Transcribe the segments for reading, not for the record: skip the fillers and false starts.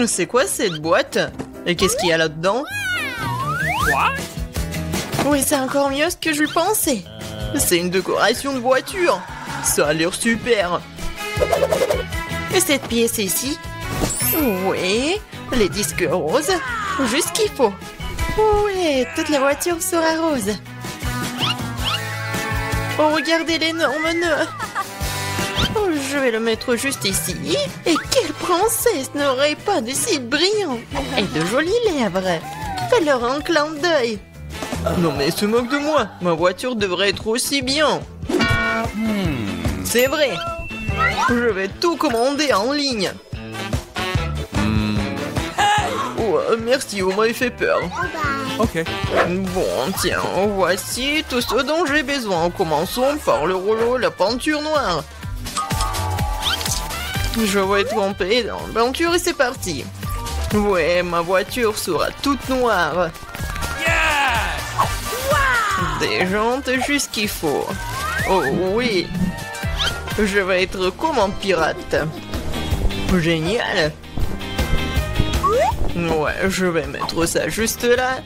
C'est quoi cette boîte? Et qu'est-ce qu'il y a là-dedans? Oui, c'est encore mieux ce que je pensais. C'est une décoration de voiture. Ça a l'air super. Et cette pièce ici? Oui, les disques roses. Juste ce qu'il faut. Ouais, toute la voiture sera rose. Oh, regardez l'énorme nœud. Oh, je vais le mettre juste ici. Et quelle princesse n'aurait pas de cils brillants et de jolies lèvres? Fais-leur un clin d'œil. Non mais se moque de moi. Ma voiture devrait être aussi bien. C'est vrai. Je vais tout commander en ligne. Oh, merci, vous m'avez fait peur. Ok. Bon, tiens, voici tout ce dont j'ai besoin. Commençons par le rouleau, la peinture noire. Je vais tremper dans la peinture et c'est parti. Ouais, ma voiture sera toute noire. Des jantes juste qu'il faut. Oh oui. Je vais être comme un pirate. Génial. Ouais, je vais mettre ça juste là.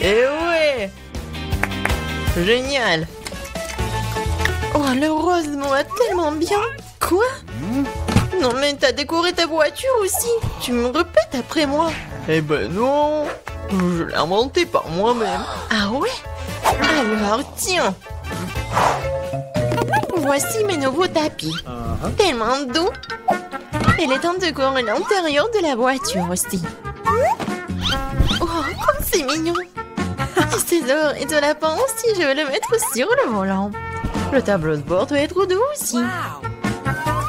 Et ouais. Génial. Oh, le rose me va tellement bien. Quoi? Non mais t'as décoré ta voiture aussi. Tu me répètes après moi. Eh ben non. Je l'ai inventé par moi-même. Ah ouais? Alors tiens. Voici mes nouveaux tapis. Tellement doux. Il est temps de décorer l'intérieur de la voiture aussi. Oh, comme c'est mignon. Et ces oreilles de lapin aussi, je vais le mettre sur le volant. Le tableau de bord doit être doux aussi.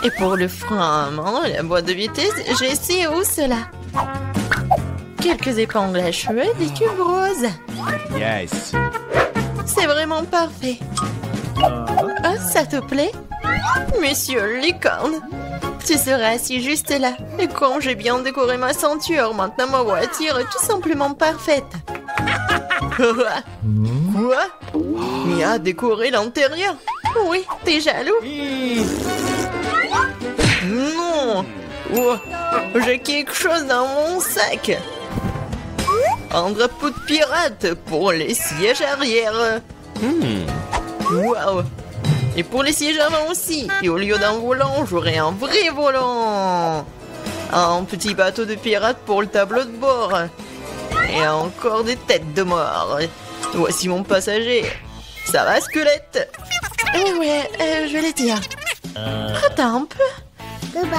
Et pour le frein à main et la boîte de vitesse, j'ai ces hausses-là. Quelques épingles à cheveux et des tubes roses. Yes. C'est vraiment parfait. Oh, ça te plaît? Monsieur Licorne, tu seras assis juste là. Et quand j'ai bien décoré ma ceinture, maintenant ma voiture est tout simplement parfaite. Quoi? Mia a décoré l'intérieur? Oui, t'es jaloux? Non! Oh, j'ai quelque chose dans mon sac. Un drapeau de pirate pour les sièges arrière. Waouh! Et pour les sièges avant aussi. Et au lieu d'un volant, j'aurai un vrai volant. Un petit bateau de pirate pour le tableau de bord. Et encore des têtes de mort. Voici mon passager. Ça va, squelette? Ouais, je vais les dire. Attends un peu.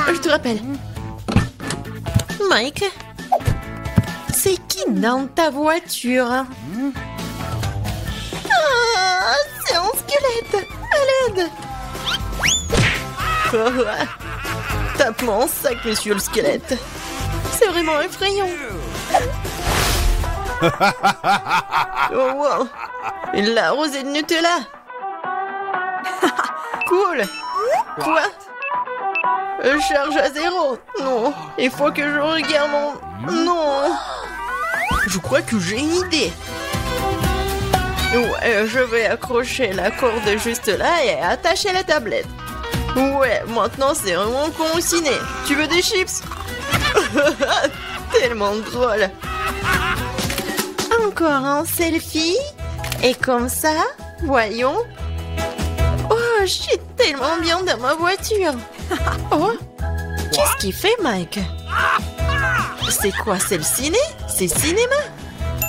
Je te rappelle. Mike, c'est qui dans ta voiture? Ah, c'est un squelette. À l'aide. Tape mon sac, monsieur le squelette. C'est vraiment effrayant. Oh wow. La rosée de Nutella. Cool. Quoi? Charge à 0. Non, il faut que je regarde mon... Non. Je crois que j'ai une idée. Ouais, je vais accrocher la corde juste là et attacher la tablette. Ouais, maintenant c'est vraiment con au ciné. Tu veux des chips? Tellement drôle. Encore un selfie. Et comme ça, voyons. Oh, je suis tellement bien dans ma voiture. Oh, qu'est-ce qu'il fait, Mike? C'est quoi, c'est le ciné? C'est cinéma?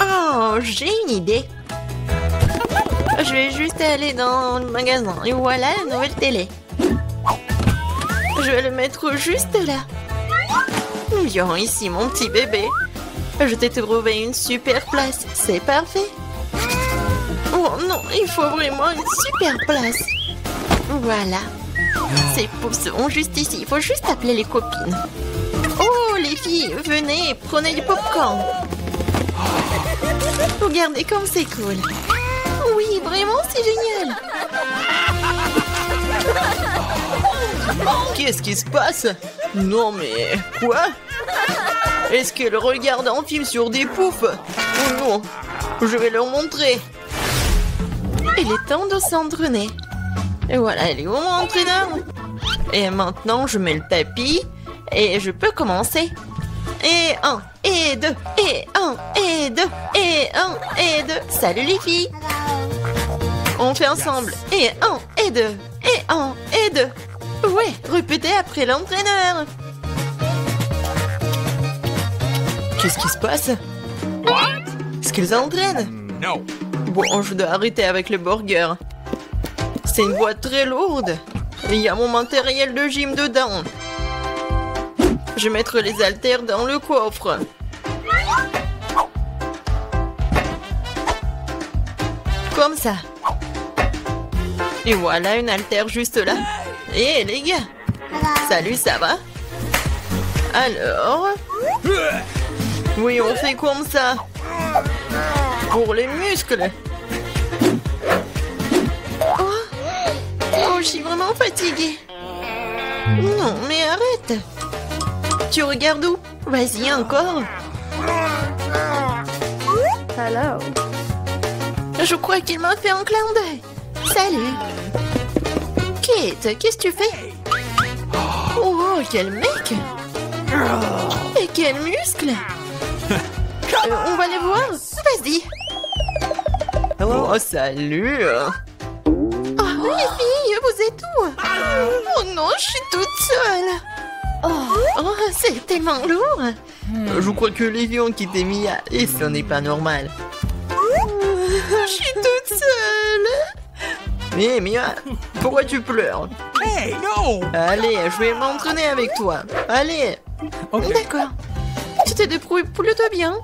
Oh, j'ai une idée. Je vais juste aller dans le magasin. Et voilà la nouvelle télé. Je vais le mettre juste là. Viens ici, mon petit bébé. Je t'ai trouvé une super place. C'est parfait. Oh non, il faut vraiment une super place. Voilà. Ces pouces sont juste ici. Il faut juste appeler les copines. Oh, les filles, venez, prenez du popcorn. Regardez comme c'est cool. Oui, vraiment, c'est génial. Qu'est-ce qui se passe? Non, mais... Quoi? Est-ce qu'elle regarde un film sur des poufs? Oh non, je vais leur montrer. Il est temps de s'entraîner. Et voilà, elle est où mon entraîneur? Et maintenant, je mets le tapis et je peux commencer. et 1, et 2, et 1, et 2, et 1, et 2. Salut les filles. On fait ensemble. Et 1, et 2, et 1, et 2. Ouais, répétez après l'entraîneur. Qu'est-ce qui se passe? Est-ce qu'ils entraînent? No. Bon, je dois arrêter avec le burger. C'est une boîte très lourde. Il y a mon matériel de gym dedans. Je vais mettre les haltères dans le coffre. Comme ça. Et voilà une haltère juste là. Hé les gars. Salut, ça va? Alors? Oui, on fait comme ça. Pour les muscles. Oh, je suis vraiment fatiguée. Non, mais arrête. Tu regardes où? Vas-y, encore. Hello. Je crois qu'il m'a fait un clin d'œil. Salut. Kate, qu'est-ce que tu fais? Oh, quel mec. Et quel muscle. On va les voir. Vas-y. Oh, salut. Oh, les filles, vous êtes où? Oh non, je suis toute seule. Oh, c'est tellement lourd. Je crois que les filles ont quitté Mia et ce n'est pas normal. Je suis toute seule. Mais Mia, pourquoi tu pleures? Hey, no. Allez, je vais m'entraîner avec toi. Allez. Ok. D'accord. Tu te débrouilles plutôt bien.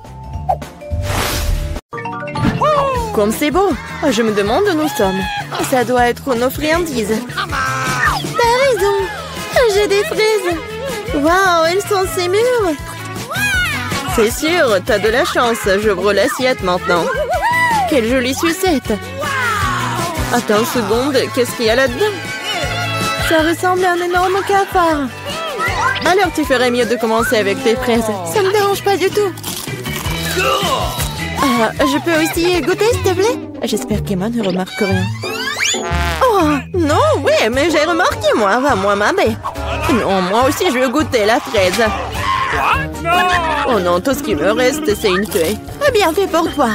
Comme c'est beau. Je me demande où nous sommes. Ça doit être nos friandises. T'as raison. J'ai des fraises. Waouh, elles sont si mûres. C'est sûr, t'as de la chance. J'ouvre l'assiette maintenant. Quelle jolie sucette. Attends une seconde, qu'est-ce qu'il y a là-dedans? Ça ressemble à un énorme cafard. Alors tu ferais mieux de commencer avec tes fraises. Ça me dérange pas du tout. Ah, je peux aussi goûter, s'il te plaît? J'espère qu'Emma ne remarque rien. Oh, non, oui, mais j'ai remarqué, moi. Va-moi, ma baie. Non, moi aussi, je veux goûter la fraise. Oh non, tout ce qui me reste, c'est une feuille. Bien fait pour toi.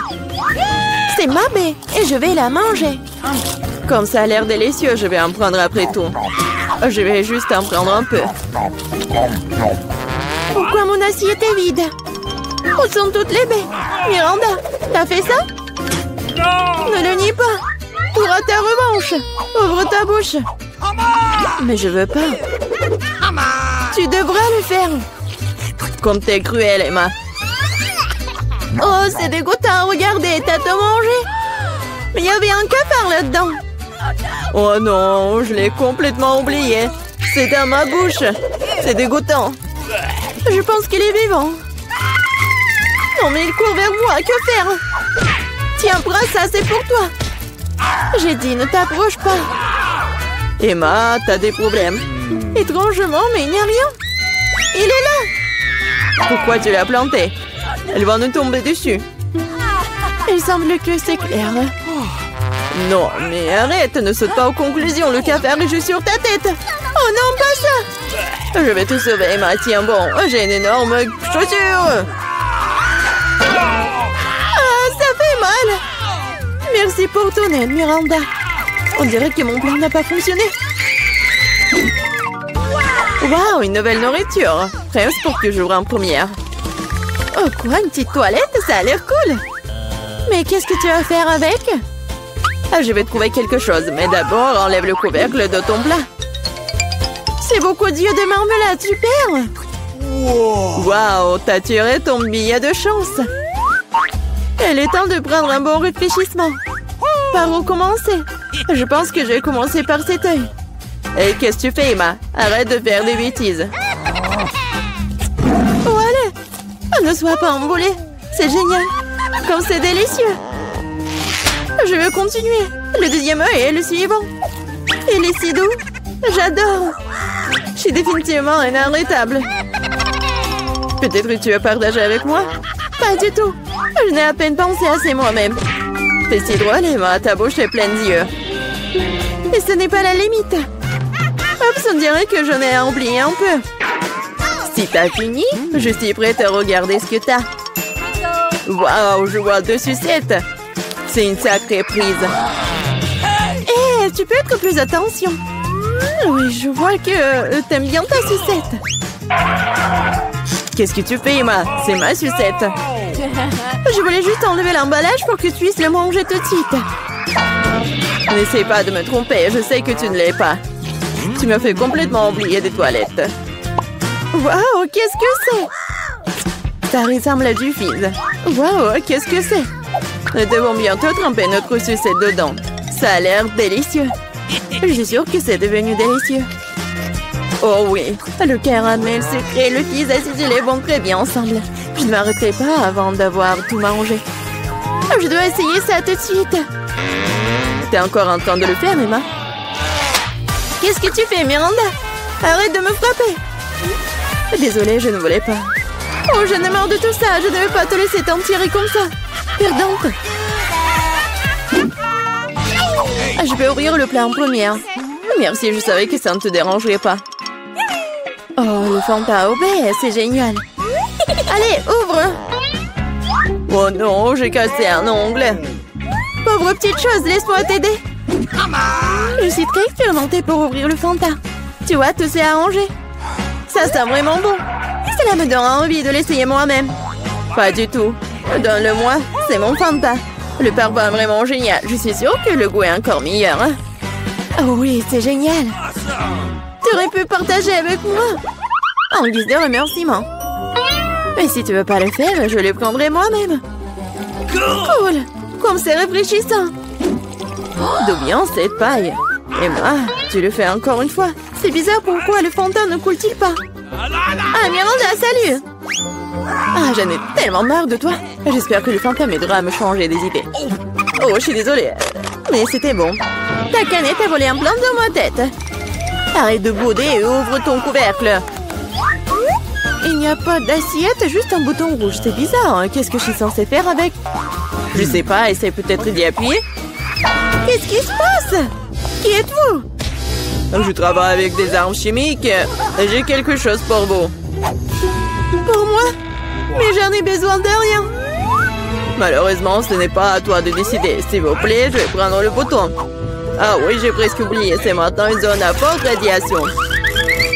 C'est ma baie et je vais la manger. Comme ça a l'air délicieux, je vais en prendre après tout. Je vais juste en prendre un peu. Pourquoi mon assiette est vide? Où sont toutes les baies? Miranda, t'as fait ça? Ne le nie pas. Tu auras ta revanche. Ouvre ta bouche. Mais je veux pas. Tu devras le faire. Comme t'es cruelle, Emma. Oh, c'est dégoûtant. Regardez, t'as tout mangé. Mais il y avait un cafard là-dedans. Oh non, je l'ai complètement oublié. C'est dans ma bouche. C'est dégoûtant. Je pense qu'il est vivant. Non, mais il court vers moi. Que faire? Tiens, prends ça, c'est pour toi. J'ai dit, ne t'approche pas. Emma, t'as des problèmes. Étrangement, mais il n'y a rien. Il est là. Pourquoi tu l'as planté? Elle va nous tomber dessus. Il semble que c'est clair. Non, mais arrête, ne saute pas aux conclusions. Le cafard est juste sur ta tête. Oh non, pas ça. Je vais te sauver, Emma. Tiens, bon, j'ai une énorme chaussure. Ah, ça fait mal. Merci pour ton aide, Miranda. On dirait que mon plan n'a pas fonctionné. Waouh, une nouvelle nourriture. Presque pour que j'ouvre en première. Oh quoi, une petite toilette? Ça a l'air cool. Mais qu'est-ce que tu vas faire avec? Ah, je vais trouver quelque chose. Mais d'abord, enlève le couvercle de ton plat. C'est beaucoup d'yeux de marmelade, super. Waouh, t'as tiré ton billet de chance. Il est temps de prendre un bon réfléchissement. Par où commencer? Je pense que je vais commencer par cet œil. Et qu'est-ce que tu fais, Emma? Arrête de faire des bêtises. Oh, allez. Ne sois pas emballée. C'est génial. Comme c'est délicieux. Je veux continuer. Le deuxième œil est le suivant. Il est si doux. J'adore. Je suis définitivement inarrêtable. Peut-être que tu veux partager avec moi? Pas du tout. Je n'ai à peine pensé à c'est moi-même. C'est si drôle, Emma. Ta bouche est pleine d'yeux. Et ce n'est pas la limite. Oups, on dirait que j'en ai oublié un peu. Si t'as fini, je suis prête à regarder ce que t'as. Waouh, je vois 2 sucettes. C'est une sacrée prise. Hé, tu peux être plus attention. Oui, je vois que t'aimes bien ta sucette. Qu'est-ce que tu fais, Emma? C'est ma sucette. Je voulais juste enlever l'emballage pour que tu puisses le manger tout de suite. N'essaie pas de me tromper, je sais que tu ne l'es pas. Tu me fais complètement oublier des toilettes. Waouh, qu'est-ce que c'est? Ça ressemble à du fizz. Waouh, qu'est-ce que c'est? Nous devons bientôt tremper notre sucette dedans. Ça a l'air délicieux. Je suis sûre que c'est devenu délicieux. Oh oui, le caramel sucré et le fizz acidulé vont très bien ensemble. Je ne m'arrêterai pas avant d'avoir tout mangé. Je dois essayer ça tout de suite. T'es encore en train de le faire, Emma? Qu'est-ce que tu fais, Miranda? Arrête de me frapper. Désolée, je ne voulais pas. Oh, j'en ai marre de tout ça. Je ne veux pas te laisser t'en tirer comme ça. Perdante. Je vais ouvrir le plat en première. Merci, je savais que ça ne te dérangerait pas. Oh, le Fanta au baie, c'est génial. Allez, ouvre. Oh non, j'ai cassé un ongle. Pauvre petite chose, laisse-moi t'aider. Je suis très expérimentée pour ouvrir le Fanta. Tu vois, tout s'est arrangé. Ça sent vraiment bon. Cela me donne envie de l'essayer moi-même. Pas du tout. Donne-le-moi, c'est mon Fanta. Le parfum est vraiment génial. Je suis sûre que le goût est encore meilleur. Hein? Oh oui, c'est génial. Tu aurais pu partager avec moi. En guise de remerciement. Mais si tu veux pas le faire, je le prendrai moi-même. Cool. Comme c'est rafraîchissant. D'où vient cette paille? Emma, tu le fais encore une fois. C'est bizarre, pourquoi le Fanta ne coule-t-il pas? Ah, Miranda, salut! Ah, j'en ai tellement marre de toi. J'espère que le Fanta m'aidera à me changer des idées. Oh, je suis désolée. Mais c'était bon. Ta canette a volé un plan dans ma tête. Arrête de bouder et ouvre ton couvercle. Il n'y a pas d'assiette, juste un bouton rouge. C'est bizarre, hein? Qu'est-ce que je suis censée faire avec? Je sais pas, essaie peut-être d'y appuyer. Qu'est-ce qui se passe? Qui êtes-vous? Je travaille avec des armes chimiques. J'ai quelque chose pour vous. Pour moi? Mais j'en ai besoin de rien. Malheureusement, ce n'est pas à toi de décider. S'il vous plaît, je vais prendre le bouton. Ah oui, j'ai presque oublié. C'est maintenant une zone à forte radiation.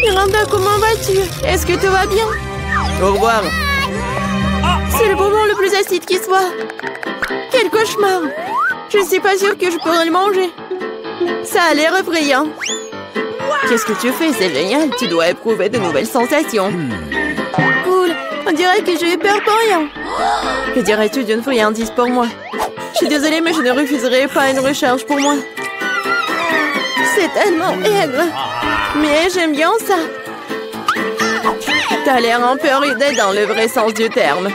Miranda, comment vas-tu? Est-ce que tout va bien? Au revoir. C'est le bonbon le plus acide qui soit. Quel cauchemar. Je ne suis pas sûre que je pourrais le manger. Ça a l'air effrayant. Qu'est-ce que tu fais? C'est génial. Tu dois éprouver de nouvelles sensations. Cool. On dirait que j'ai eu peur pour rien. Que dirais-tu d'une friandise pour moi? Je suis désolée, mais je ne refuserai pas une recharge pour moi. C'est tellement aigre. Mais j'aime bien ça. T'as l'air un peu ridée dans le vrai sens du terme.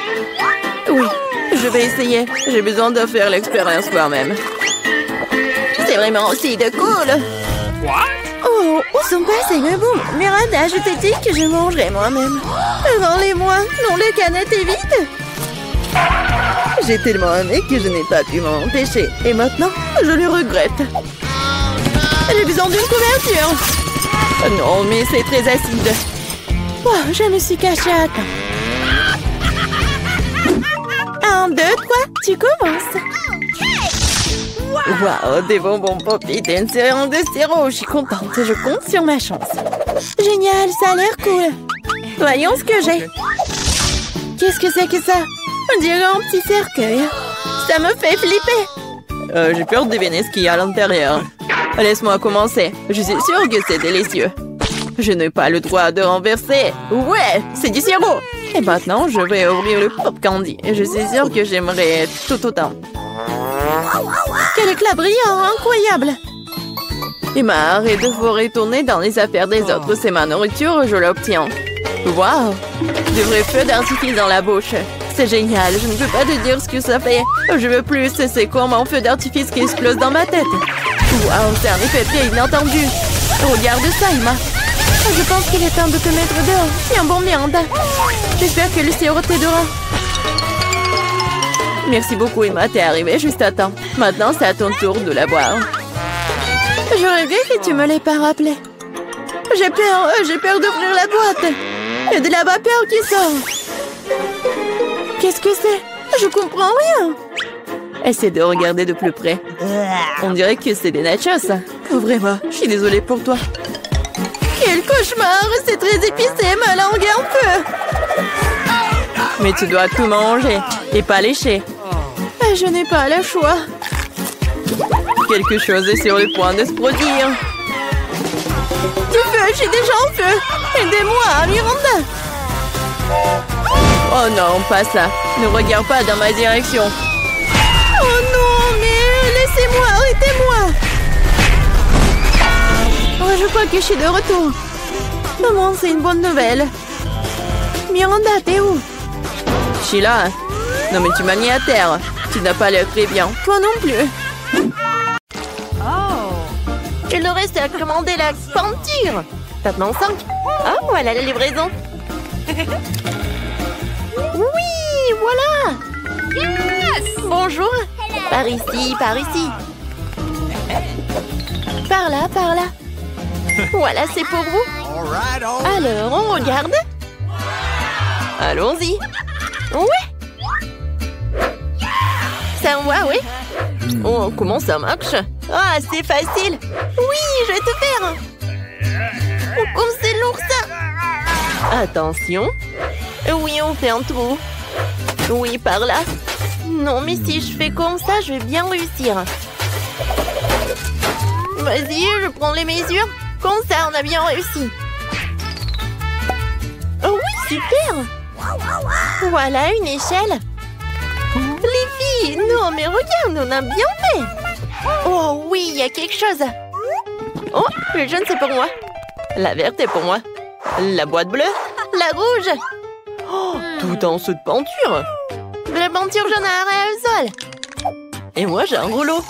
Oui, je vais essayer. J'ai besoin de faire l'expérience moi-même. C'est vraiment aussi de cool. Oh, où sont passés mes bons? Miranda, je t'ai dit que je mangerais moi-même. Rends-les-moi. Non, la canette est vide. J'ai tellement aimé que je n'ai pas pu m'en empêcher. Et maintenant, je le regrette. J'ai besoin d'une couverture. Non, mais c'est très acide. Oh, je me suis cachée à temps. 1, 2, 3, tu commences. Waouh, des bonbons Poppy et une sérum de sirop. Je suis contente, je compte sur ma chance. Génial, ça a l'air cool. Voyons ce que j'ai. Qu'est-ce que c'est que ça? On dirait un petit cercueil. Ça me fait flipper. J'ai peur de deviner ce qu'il y a à l'intérieur. Laisse-moi commencer. Je suis sûre que c'est délicieux. Je n'ai pas le droit de renverser. Ouais, c'est du sirop. Et maintenant, je vais ouvrir le pop candy. Et je suis sûre que j'aimerais tout autant. Quel éclat brillant, incroyable. Emma, arrête de vous retourner dans les affaires des autres. C'est ma nourriture, je l'obtiens. Waouh, de vrais feux d'artifice dans la bouche. C'est génial, je ne peux pas te dire ce que ça fait. Je veux plus, c'est comme un feu d'artifice qui explose dans ma tête. Waouh, c'est un effet très inattendu. Regarde ça, Emma. Je pense qu'il est temps de te mettre dehors. Tiens bon, Miranda. J'espère que le sirop t'aidera. Merci beaucoup, Emma. T'es arrivée juste à temps. Maintenant, c'est à ton tour de la boire. J'aurais vu que tu me l'aies pas rappelé. J'ai peur d'ouvrir la boîte. Et de la vapeur qui sort. Qu'est-ce que c'est? Je comprends rien. Essaie de regarder de plus près. On dirait que c'est des nachos. Vraiment, je suis désolée pour toi. Quel cauchemar! C'est très épicé, ma langue est en feu. Mais tu dois tout manger et pas lécher. Je n'ai pas le choix. Quelque chose est sur le point de se produire. Du feu, je suis déjà en feu. Aidez-moi, Miranda. Oh non, pas ça. Ne regarde pas dans ma direction. Oh non, mais laissez-moi, arrêtez-moi. Oh, je crois que je suis de retour. Maman, c'est une bonne nouvelle. Miranda, t'es où? Je suis là. Non mais tu m'as mis à terre. Tu n'as pas l'air très bien. Toi non plus. Il nous reste à commander la peinture. Maintenant 5. Ah, voilà la livraison. Oui, voilà. Yes! Bonjour. Par ici, par ici. Par là, par là. Voilà, c'est pour vous. Alors, on regarde. Allons-y. Ouais. Ça va, oui. Oh, comment ça marche? Ah, c'est facile. Oui, je vais te faire. Oh, comme c'est lourd, ça. Attention. Oui, on fait un trou. Oui, par là. Non, mais si je fais comme ça, je vais bien réussir. Vas-y, je prends les mesures. Comme ça, on a bien réussi. Oh oui, super. Voilà une échelle. Les filles, non, mais regarde, on a bien fait. Oh oui, il y a quelque chose. Oh, le jaune, c'est pour moi. La verte est pour moi. La boîte bleue. La rouge. Oh, tout en dessous de peinture. De la peinture jaune à aérosol. Et moi, j'ai un rouleau.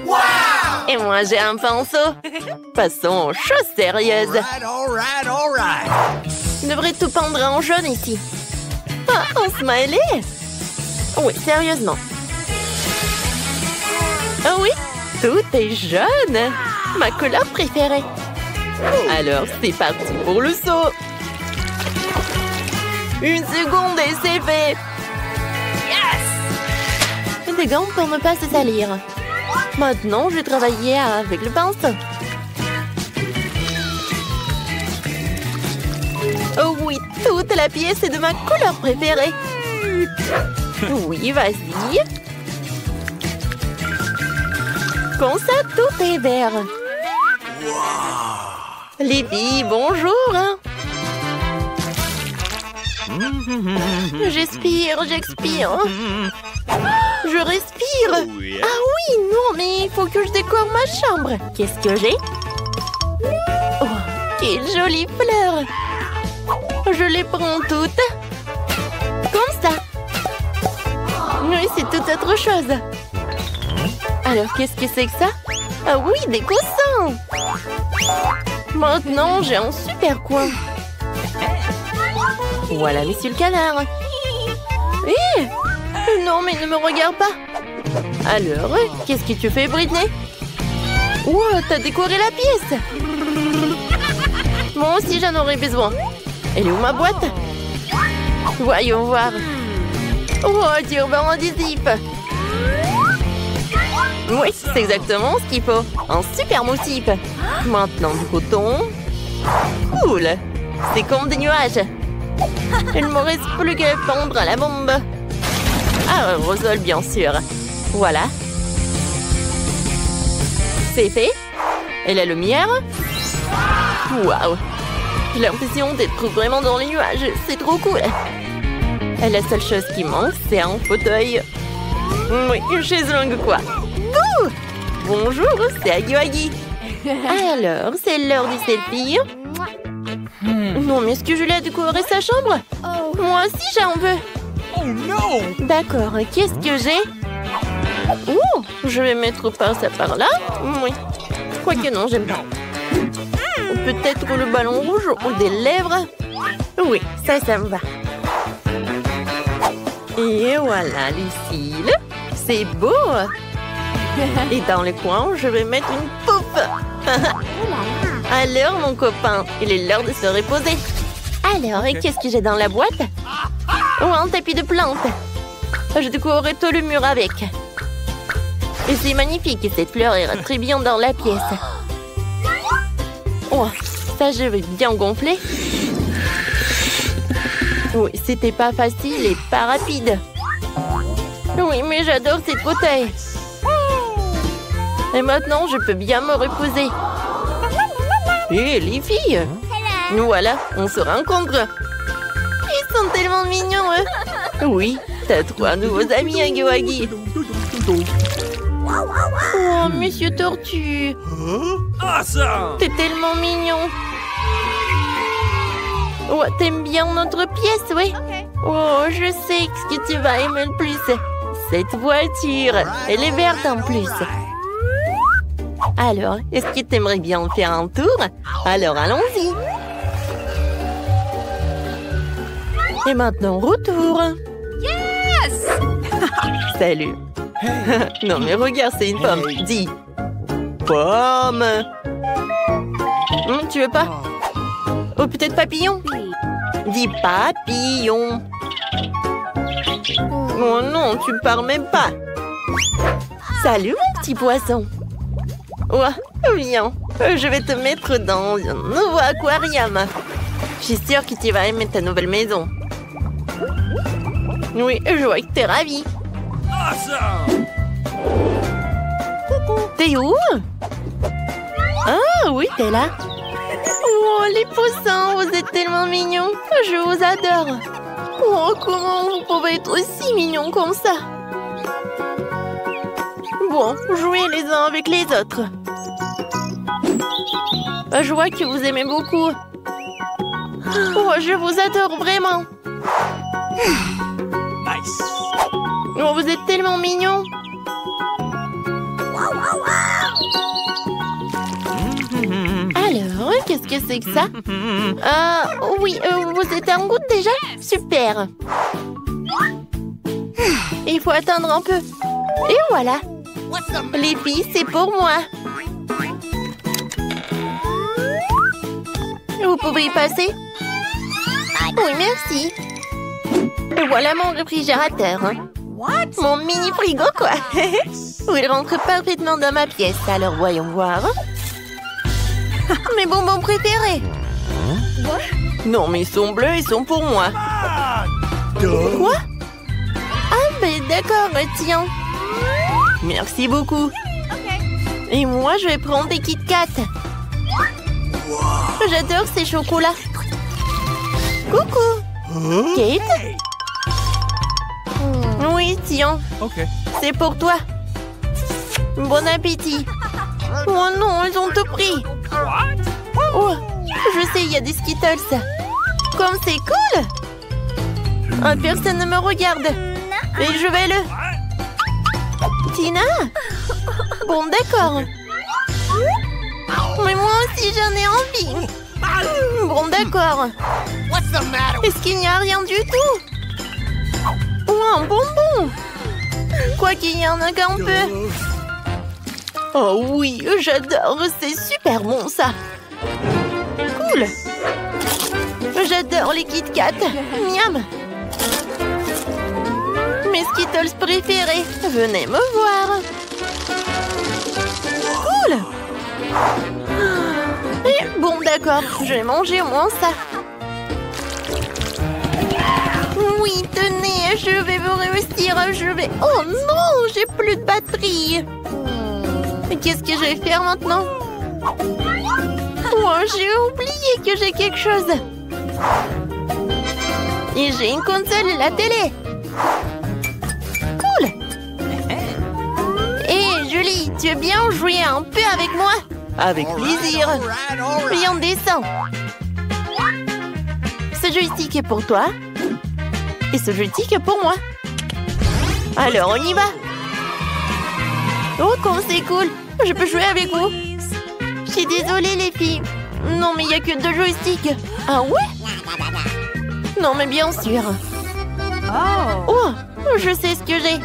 Wow! Et moi, j'ai un pinceau. Passons aux choses sérieuses. Je devrais tout peindre en jaune ici. Ah, un smiley. Oui, sérieusement. Ah oui, tout est jaune. Ma couleur préférée. Alors, c'est parti pour le saut. Une seconde et c'est fait. Yes! Des gants pour ne pas se salir. Maintenant, je vais travailler avec le pinceau. Oh oui, toute la pièce est de ma couleur préférée. Oui, vas-y. Comme ça, tout est vert. Les filles, bonjour. J'expire. Je respire. Ah oui, non, mais il faut que je décore ma chambre. Qu'est-ce que j'ai? Oh, quelle jolie fleur. Je les prends toutes. Comme ça. Oui, c'est tout autre chose. Alors, qu'est-ce que c'est que ça? Ah oui, des coussins. Maintenant, j'ai un super coin. Voilà, monsieur le canard. Hé! Non, mais ne me regarde pas. Alors, qu'est-ce que tu fais, Britney? Wow, t'as décoré la pièce. Moi aussi, j'en aurais besoin. Elle est où ma boîte? Voyons voir. Oh, du ruban adhésif. Oui, c'est exactement ce qu'il faut. Un super motif. Maintenant, du coton. Cool. C'est comme des nuages. Il ne me reste plus qu'à pendre à la bombe. Ah, aérosol, bien sûr. Voilà. C'est fait. Et la lumière. Waouh. J'ai l'impression d'être vraiment dans les nuages. C'est trop cool. Et la seule chose qui manque, c'est un fauteuil. Oui, une chaise longue quoi. Bouh! Bonjour, c'est Agui. Alors, c'est l'heure du selfie. Non, mais est-ce que je l'ai décoré sa chambre? Moi aussi, j'en veux. Oh non! D'accord, qu'est-ce que j'ai? Oh, je vais mettre par ça par là. Oui. Quoique non, j'aime pas. Peut-être le ballon rouge ou des lèvres. Oui, ça me va. Et voilà, Lucille. C'est beau. Et dans le coin, je vais mettre une poupe. Alors, mon copain, il est l'heure de se reposer. Alors, qu'est-ce que j'ai dans la boîte? Oh, un tapis de plantes. Je décorerai tout le mur avec. Et c'est magnifique, cette fleur ira très bien dans la pièce. Oh, ça je vais bien gonfler. Oui, c'était pas facile et pas rapide. Oui, mais j'adore cette fauteuil. Et maintenant, je peux bien me reposer. Hé, les filles! Nous voilà, on se rencontre. Ils sont tellement mignons, eux. Oui, t'as 3 nouveaux amis, Huggy. Oh, Monsieur Tortue. Awesome! T'es tellement mignon. Oh, t'aimes bien notre pièce, oui? Oh, je sais ce que tu vas aimer le plus. Cette voiture, elle est verte en plus. Alors, est-ce que t'aimerais bien faire un tour? Alors, allons-y. Et maintenant, retour. Yes! Salut. Non, mais regarde, c'est une pomme. Dis. Pomme. Tu veux pas? Oh, peut-être papillon? Dis papillon. Oh non, tu pars même pas. Salut, mon petit poisson. Oh, viens. Je vais te mettre dans un nouveau aquarium. Je suis sûre que tu vas aimer ta nouvelle maison. Oui, je vois que t'es ravie. Awesome! T'es où? Ah oui, t'es là. Oh, les poussins, vous êtes tellement mignons. Je vous adore. Oh, comment vous pouvez être aussi mignons comme ça? Bon, jouez les uns avec les autres. Je vois que vous aimez beaucoup. Oh, je vous adore vraiment. Nice! Oh, vous êtes tellement mignons. Alors, qu'est-ce que c'est que ça? Oui, vous êtes en route déjà? Super. Il faut attendre un peu. Et voilà. Les filles, c'est pour moi. Vous pouvez y passer? Oui, merci. Et voilà mon réfrigérateur. Mon mini frigo, quoi. Il rentre parfaitement dans ma pièce. Alors, voyons voir. Mes bonbons préférés. Non, mais ils sont bleus, ils sont pour moi. Quoi? Ah, ben d'accord, tiens. Merci beaucoup. Et moi, je vais prendre des Kit Kat. J'adore ces chocolats. Coucou. Kate? Oui, tiens. Okay. C'est pour toi. Bon appétit. Oh non, ils ont tout pris. Oh, je sais, il y a des Skittles. Comme c'est cool. Personne ne me regarde. Et je vais le... Tina? Bon, d'accord. Mais moi aussi, j'en ai envie. Bon, d'accord. Est-ce qu'il n'y a rien du tout? Oh, un bonbon. Quoi qu'il y en a qu'un peu. Oh oui, j'adore. C'est super bon, ça. Cool. J'adore les Kit Kat. Miam. Mes Skittles préférés. Venez me voir. Cool. Et bon, d'accord. Je vais manger au moins ça. Oui, tenez, je vais vous réussir. Oh non, j'ai plus de batterie. Qu'est-ce que je vais faire maintenant? Oh, j'ai oublié que j'ai quelque chose. Et j'ai une console et la télé. Cool. Hé, Julie, tu veux bien jouer un peu avec moi? Avec plaisir. Viens, descends. Ce joystick est pour toi. Et ce joystick est pour moi. Alors, on y va. Oh, comme c'est cool. Je peux jouer avec vous. Je suis désolée, les filles. Non, mais il n'y a que 2 joysticks. Ah ouais? Non, mais bien sûr. Oh, je sais ce que j'ai.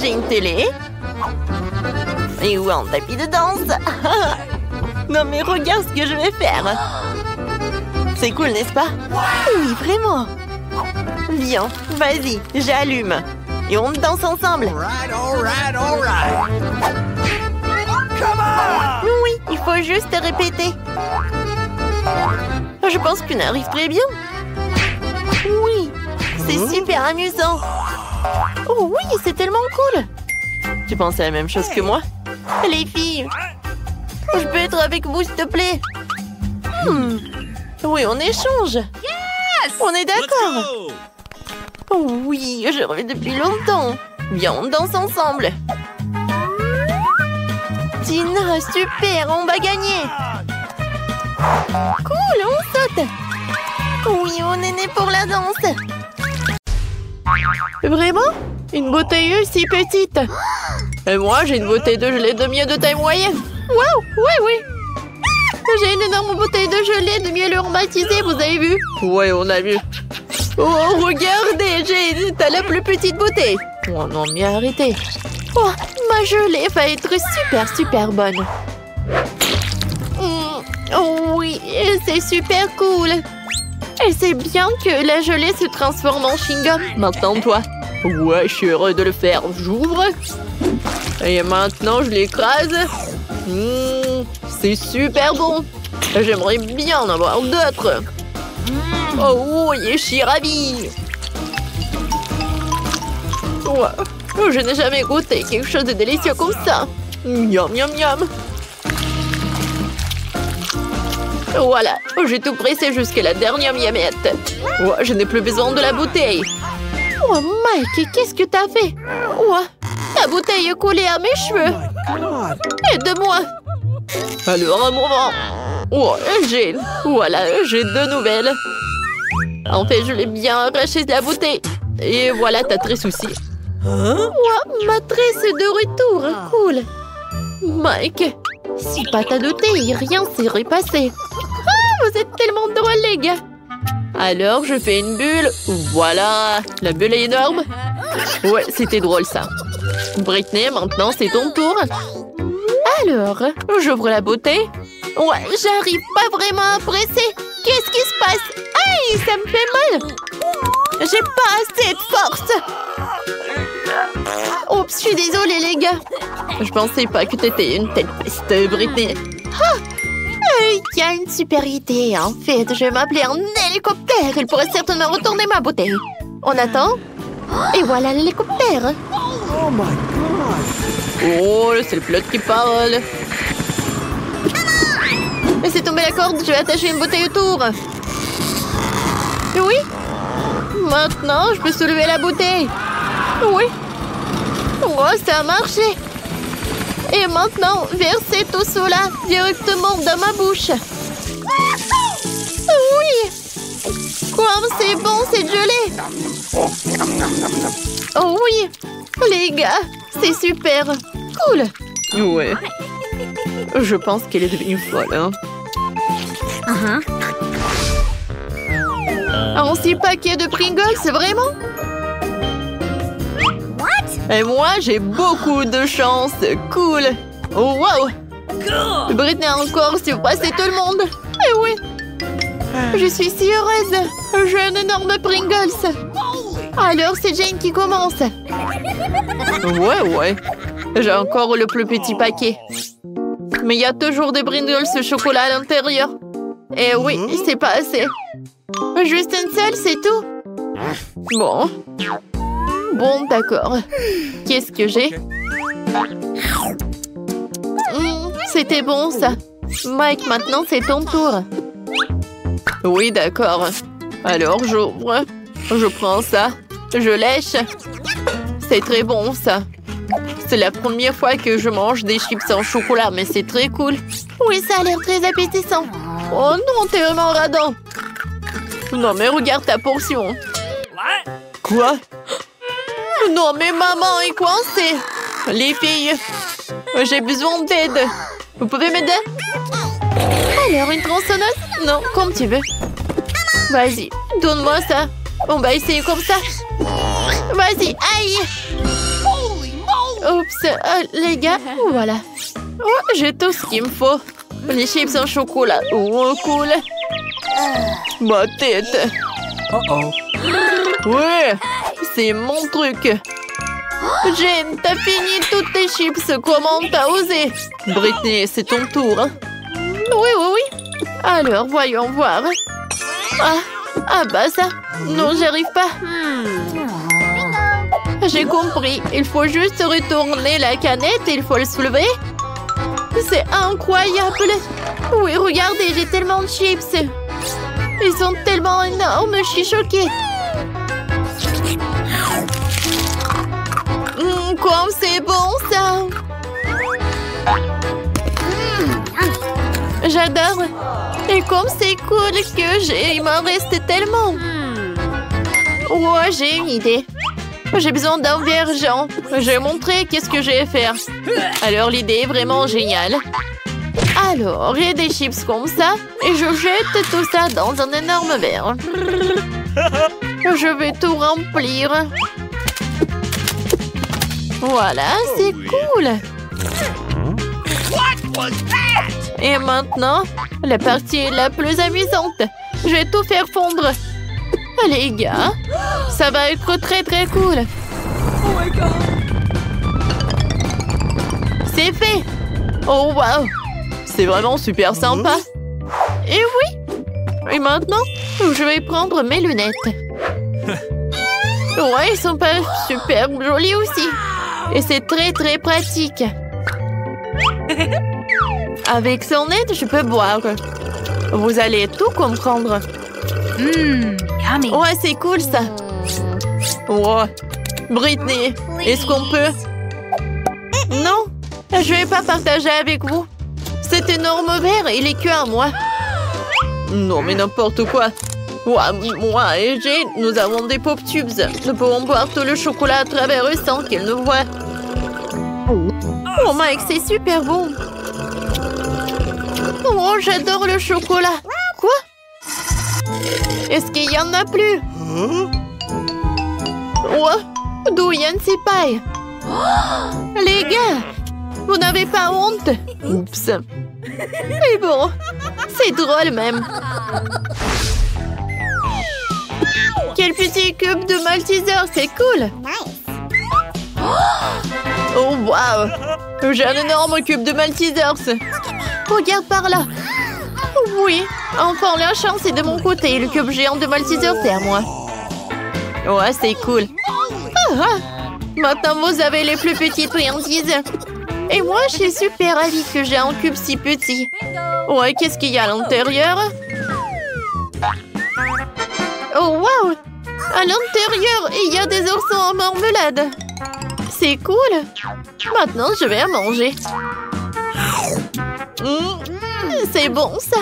J'ai une télé. Et où un tapis de danse. Non, mais regarde ce que je vais faire. C'est cool, n'est-ce pas? Oui, vraiment. Viens, vas-y, j'allume. Et on danse ensemble. Oui, il faut juste répéter. Je pense qu'on arrive très bien. Oui, c'est super amusant. Oh oui, c'est tellement cool. Tu penses à la même chose que moi? Les filles, je peux être avec vous, s'il te plaît? Oui, on échange. Yes! On est d'accord. Oh oui, je rêve depuis longtemps. Viens, on danse ensemble. Tina, super, on va gagner. Cool, on saute. Oui, on est né pour la danse. Vraiment? Une bouteille si petite. Et moi, j'ai une bouteille de gelée de miel de taille moyenne. Waouh, oui. J'ai une énorme bouteille de gelée de miel aromatisé, vous avez vu? Ouais, on a vu. Oh, regardez, t'as la plus petite bouteille. Oh non, mais arrêtez. Oh, ma gelée va être super bonne. Oh oui, c'est super cool. Et c'est bien que la gelée se transforme en chewing-gum. Maintenant, toi. Ouais, je suis heureux de le faire. J'ouvre. Et maintenant, je l'écrase. C'est super bon. J'aimerais bien en avoir d'autres. Oh oui, je suis ravie. Wow. Je n'ai jamais goûté quelque chose de délicieux comme ça. Miam, miam, miam. Voilà, j'ai tout pressé jusqu'à la dernière miamette. Je n'ai plus besoin de la bouteille. Oh, Mike, qu'est-ce que t'as fait? Ta bouteille est collée à mes cheveux. Aide-moi. Alors, un moment. Voilà, j'ai 2 nouvelles. En fait, je l'ai bien arraché de la bouteille. Et voilà ta tresse aussi. Ma tresse est de retour. Cool. Mike, si pas t'as douté, rien s'est passé. Vous êtes tellement drôles, les gars. Alors, je fais une bulle. Voilà, la bulle est énorme. Ouais, c'était drôle, ça. Britney, maintenant, c'est ton tour. Alors, j'ouvre la bouteille. Ouais, j'arrive pas vraiment à presser. Qu'est-ce qui se passe? Aïe, ça me fait mal. J'ai pas assez de force. Oups, je suis désolée, les gars. Je pensais pas que t'étais une telle peste, Britney. Il y a une super idée. En fait, je vais m'appeler un hélicoptère. Il pourrait certainement retourner ma bouteille. On attend. Et voilà l'hélicoptère. Oh my god. Oh, c'est le pilote qui parle. Laissez tomber la corde, je vais attacher une bouteille autour. Oui. Maintenant, je peux soulever la bouteille. Oui. Oh, ça a marché. Et maintenant, versez tout cela directement dans ma bouche. Oui. Comme c'est bon, cette gelée. Oh oui. Les gars, c'est super. Cool. Ouais. Je pense qu'elle est devenue folle, hein. Un 6 paquets de Pringles, c'est vraiment? Et moi, j'ai beaucoup de chance. Cool. Oh, wow. Britney a encore surpassé tout le monde. Eh oui. Je suis si heureuse. J'ai un énorme Pringles. Alors, c'est Jane qui commence. Ouais. J'ai encore le plus petit paquet. Mais il y a toujours des Pringles au chocolat à l'intérieur. Et oui, c'est pas assez. Juste une seule, c'est tout. Bon, d'accord. Qu'est-ce que j'ai? C'était bon, ça. Mike, maintenant, c'est ton tour. Oui, d'accord. Alors, j'ouvre. Je prends ça. Je lèche. C'est très bon, ça. C'est la première fois que je mange des chips en chocolat, mais c'est très cool. Oui, ça a l'air très appétissant. Oh non, t'es vraiment radin. Non, mais regarde ta portion. Quoi? Non, mais maman est coincée. Les filles, j'ai besoin d'aide. Vous pouvez m'aider? Alors, une tronçonneuse? Non, comme tu veux. Vas-y, donne-moi ça. On va essayer comme ça. Vas-y, aïe. Oups, les gars, voilà. Oh, j'ai tout ce qu'il me faut. Les chips en chocolat. Oh, cool. Ma tête. Ouais, c'est mon truc. Jane, t'as fini toutes tes chips. Comment t'as osé? Britney, c'est ton tour. Oui, oui, oui. Alors, voyons voir. Ah bah ça. Non, j'y arrive pas. J'ai compris. Il faut juste retourner la canette et il faut le soulever. C'est incroyable. Oui, regardez, j'ai tellement de chips. Ils sont tellement énormes, je suis choquée. Comme c'est bon, ça. J'adore. Et comme c'est cool que il m'en reste tellement. Ouais, j'ai une idée. J'ai besoin d'un vergent. Je vais montrer qu'est-ce que je vais faire. Alors, l'idée est vraiment géniale. Alors, j'ai des chips comme ça et je jette tout ça dans un énorme verre. Je vais tout remplir. Voilà, c'est cool. Et maintenant, la partie la plus amusante. Je vais tout faire fondre. Les gars, ça va être très très cool. Oh my God. C'est fait. Oh wow. C'est vraiment super sympa. Et oui. Et maintenant, je vais prendre mes lunettes. Ouais, ils sont pas super jolis aussi. Et c'est très très pratique. Avec son aide, je peux boire. Vous allez tout comprendre. Yummy. Ouais, c'est cool ça. Ouais. Britney, est-ce qu'on peut? Non, je vais pas partager avec vous. Cet énorme verre, il est que à moi. Non, mais n'importe quoi. Ouais, moi et Jane, nous avons des pop tubes. Nous pouvons boire tout le chocolat à travers eux sans qu'elle nous voie. Oh Mike, c'est super bon. Oh, j'adore le chocolat. Quoi? Est-ce qu'il y en a plus? Oh, d'où Yann Senpai? Les gars, vous n'avez pas honte? Oups. Mais bon, c'est drôle même. Quel petit cube de Malteser, c'est cool. Oh wow, j'ai un énorme cube de Maltesers. Regarde par là. Oui, enfin la chance est de mon côté. Le cube géant de Malteser, c'est à moi. Ouais, c'est cool. Maintenant, vous avez les plus petites friandises. Et moi, je suis super ravie que j'ai un cube si petit. Ouais, qu'est-ce qu'il y a à l'intérieur? Oh, wow! À l'intérieur, il y a des oursons en marmelade. C'est cool. Maintenant, je vais à manger. C'est bon, ça.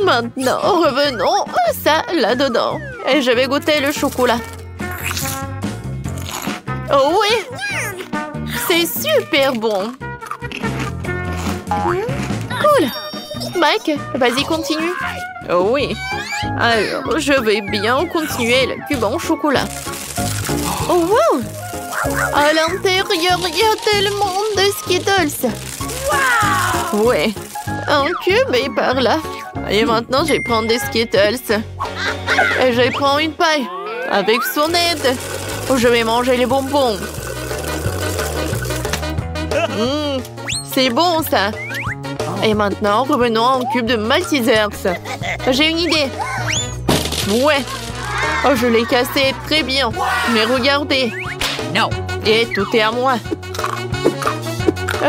Maintenant, revenons à ça, là-dedans. Et je vais goûter le chocolat. Oh oui! C'est super bon. Cool. Mike, vas-y, continue. Oh oui. Alors, je vais bien continuer le cube en chocolat. Oh wow! À l'intérieur, il y a tellement de Skittles. Wow! Ouais. Un cube est par là. Et maintenant, je vais prendre des Skittles. Et je vais prendre une paille. Avec son aide. Je vais manger les bonbons. C'est bon, ça. Et maintenant, revenons à un cube de Maltesers. J'ai une idée. Ouais. Oh, je l'ai cassé très bien. Mais regardez. No. Et tout est à moi.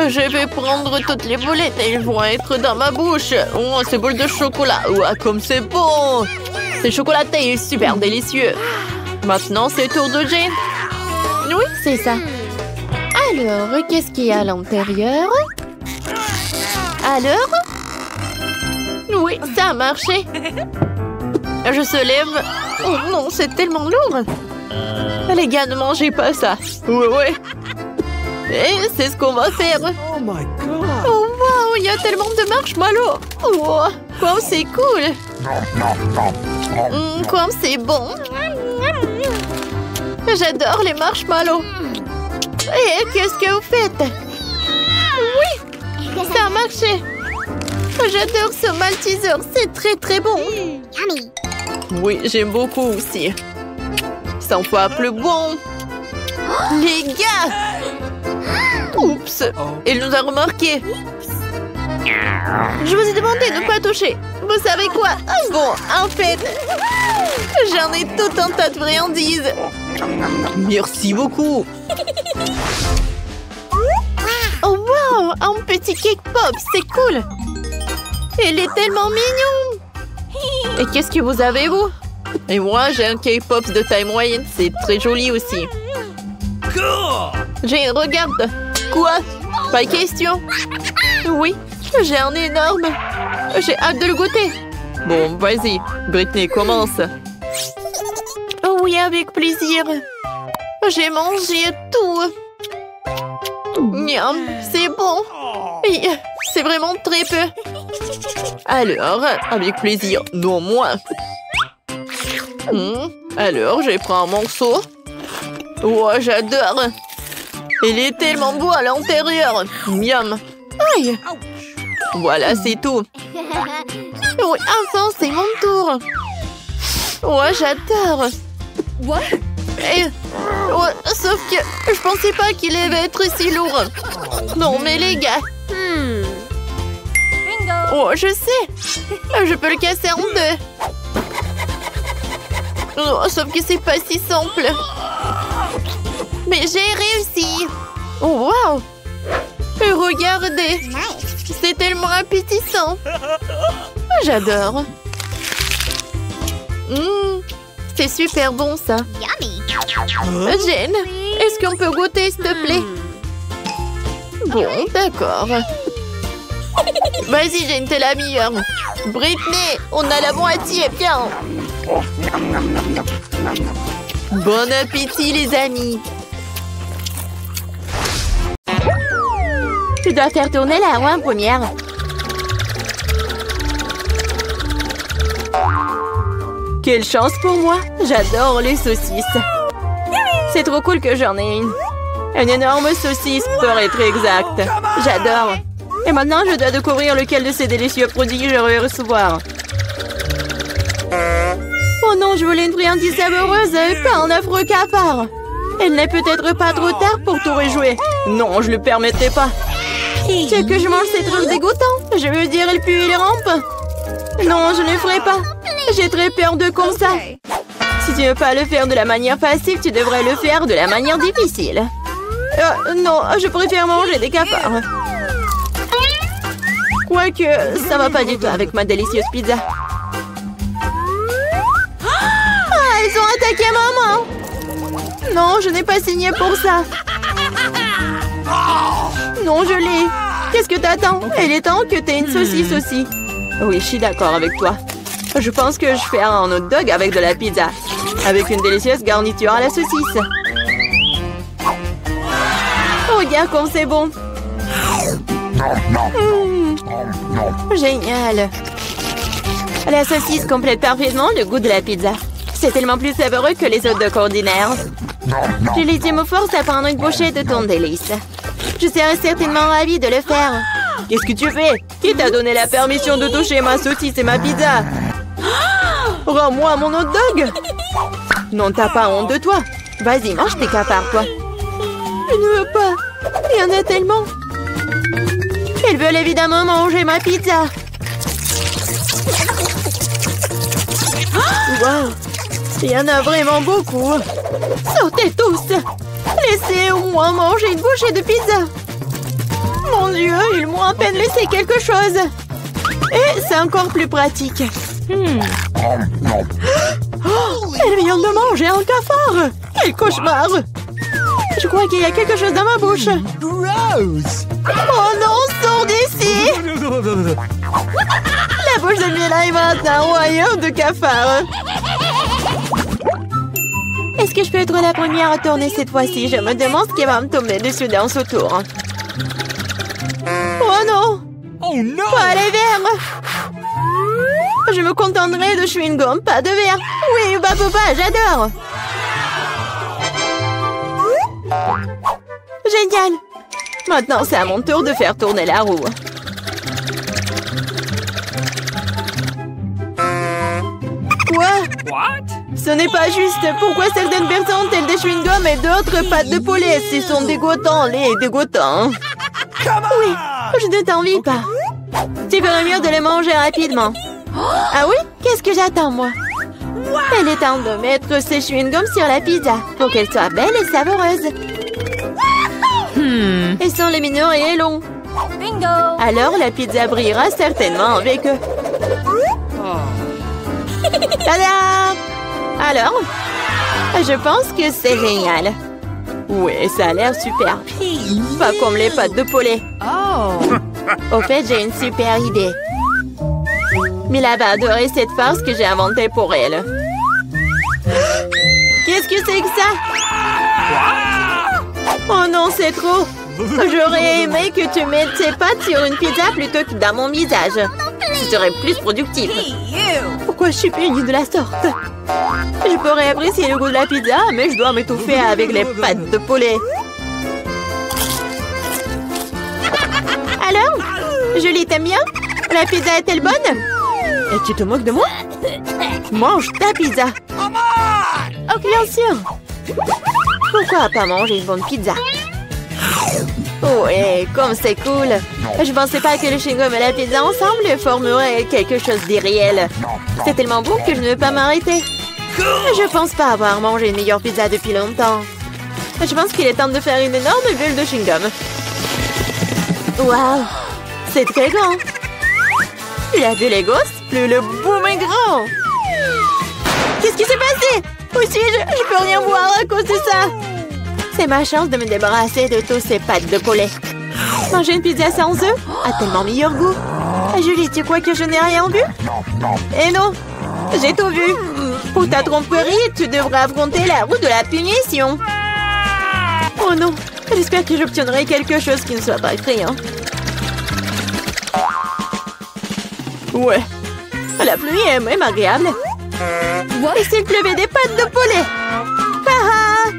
Je vais prendre toutes les boulettes et elles vont être dans ma bouche. Oh, ces boules de chocolat. Ouais, comme c'est bon. C'est chocolaté et super délicieux. Maintenant, c'est le tour de Jane. Oui, c'est ça. Alors, qu'est-ce qu'il y a à l'intérieur? Alors? Oui, ça a marché. Je se lève. Oh non, c'est tellement lourd. Les gars, ne mangez pas ça. Ouais. Et c'est ce qu'on va faire. Oh my God. Oh wow, il y a tellement de marshmallows. Oh, comme c'est cool. Comme c'est bon. J'adore les marshmallows. Et qu'est-ce que vous faites? Oui, ça a marché. J'adore ce Malteser, c'est très très bon. Oui, j'aime beaucoup aussi. 100 fois plus bon. Les gars! Oups! Il nous a remarqué. Je vous ai demandé de ne pas toucher. Vous savez quoi? Bon, en fait, j'en ai tout un tas de friandises. Merci beaucoup. Oh wow! Un petit cake pop, c'est cool. Il est tellement mignon. Et qu'est-ce que vous avez, vous? Et moi, j'ai un cake pop de taille moyenne. C'est très joli aussi. Regarde. Quoi? Pas question. Oui, j'ai un énorme. J'ai hâte de le goûter. Bon, vas-y. Britney, commence. Oh oui, avec plaisir. J'ai mangé tout. Miam, c'est bon. C'est vraiment très peu. Alors, avec plaisir. Non, moi. Alors, je prends un morceau. Oh, j'adore. Il est tellement beau à l'intérieur. Miam. Aïe. Voilà, c'est tout. Oui, enfin, c'est mon tour. Oh, j'adore. Sauf que je pensais pas qu'il allait être si lourd. Non, mais les gars. Oh, je sais. Je peux le casser en deux. Oh, sauf que c'est pas si simple. Mais j'ai réussi. Oh, wow. Regardez. C'est tellement appétissant. J'adore. C'est super bon, ça. Jane, est-ce qu'on peut goûter, s'il te plaît? Bon, d'accord. Vas-y, Jane, t'es la meilleure. Britney, on a la moitié, viens. Bon appétit, les amis. Tu dois faire tourner la roue en première. Quelle chance pour moi! J'adore les saucisses. C'est trop cool que j'en ai une. Une énorme saucisse, pour être exact. J'adore. Et maintenant, je dois découvrir lequel de ces délicieux produits je vais recevoir. Oh non, je voulais une friandise savoureuse, pas un affreux cafard. Il n'est peut-être pas trop tard pour tout rejouer. Non, je le permettrai pas. Tu veux que je mange ces trucs dégoûtants? Je veux dire, il pue et il rampe. Non, je ne le ferai pas. J'ai très peur de comme ça. Si tu ne veux pas le faire de la manière facile, tu devrais le faire de la manière difficile. Non, je préfère manger des cafards. Quoique, ça va pas du tout avec ma délicieuse pizza. Ah, ils ont attaqué maman! Non, je n'ai pas signé pour ça. Non, je l'ai. Qu'est-ce que t'attends? Il est temps que t'aies une saucisse aussi. Oui, je suis d'accord avec toi. Je pense que je fais un hot dog avec de la pizza. Avec une délicieuse garniture à la saucisse. Regarde comme c'est bon. Génial. La saucisse complète parfaitement le goût de la pizza. C'est tellement plus savoureux que les hot dogs ordinaires. Julie me force à prendre une bouchée de ton délice. Je serais certainement ravie de le faire. Qu'est-ce que tu fais? Qui t'a donné la permission de toucher ma saucisse et ma pizza? Rends-moi mon hot dog! Non, t'as pas honte de toi. Vas-y, mange tes cafards, toi. Je ne veux pas. Il y en a tellement. Ils veulent évidemment manger ma pizza. Wow. Il y en a vraiment beaucoup. Sortez tous. Laissez au moins manger une bouchée de pizza. Mon Dieu, ils m'ont à peine laissé quelque chose. Et c'est encore plus pratique. Oh, elle vient de manger un cafard. Quel cauchemar. Je crois qu'il y a quelque chose dans ma bouche. Gross! Oh non, sors d'ici. La bouche de Mila est maintenant un royaume de cafards. Est-ce que je peux être la première à tourner cette fois-ci? Je me demande ce qui va me tomber dessus dans ce tour. Oh non! Oh no! Pas les verres! Je me contenterai de chewing-gum, pas de verre. Oui, papa, j'adore. Génial! Maintenant, c'est à mon tour de faire tourner la roue. Quoi? What? Ce n'est pas juste. Pourquoi certaines personnes ont-elles des chewing-gums et d'autres pâtes de poulet? Ils sont dégoûtants, les dégoûtants. Oui, je ne t'envie pas. Tu ferais mieux de les manger rapidement. Ah oui? Qu'est-ce que j'attends, moi? Il est temps de mettre ces chewing-gums sur la pizza pour qu'elle soit belle et savoureuse. Ils sont lumineux et longs. Bingo! Alors la pizza brillera certainement avec eux. Tada! Alors? Je pense que c'est génial. Oui, ça a l'air super. Pas comme les pâtes de poulet. Oh! Au fait, j'ai une super idée. Mila va adorer cette farce que j'ai inventée pour elle. Qu'est-ce que c'est que ça? Oh non, c'est trop. J'aurais aimé que tu mettes tes pâtes sur une pizza plutôt que dans mon visage. Ce serait plus productif. Pourquoi je suis punie de la sorte? Je pourrais apprécier le goût de la pizza, mais je dois m'étouffer avec les pâtes de poulet. Alors? Julie, t'aimes bien? La pizza est-elle bonne? Et tu te moques de moi? Mange ta pizza. Oh, bien sûr. Pourquoi pas manger une bonne pizza? Ouais, comme c'est cool. Je pensais pas que le chewing-gum et la pizza ensemble formeraient quelque chose d'irréel. C'est tellement bon que je ne veux pas m'arrêter. Je pense pas avoir mangé une meilleure pizza depuis longtemps. Je pense qu'il est temps de faire une énorme bulle de chewing-gum. Waouh, c'est très grand. Tu as vu les gosses? Plus le boom est grand. Qu'est-ce qui s'est passé? Où suis-je? Je peux rien voir à cause de ça. C'est ma chance de me débarrasser de tous ces pâtes de poulet. Manger une pizza sans œufs a tellement meilleur goût. Julie, tu crois que je n'ai rien vu? Eh non, j'ai tout vu. Pour ta tromperie, tu devras affronter la route de la punition. Oh non, j'espère que j'obtiendrai quelque chose qui ne soit pas effrayant. Ouais, la pluie est même agréable. Et s'il pleuvait des pâtes de poulet? Ah!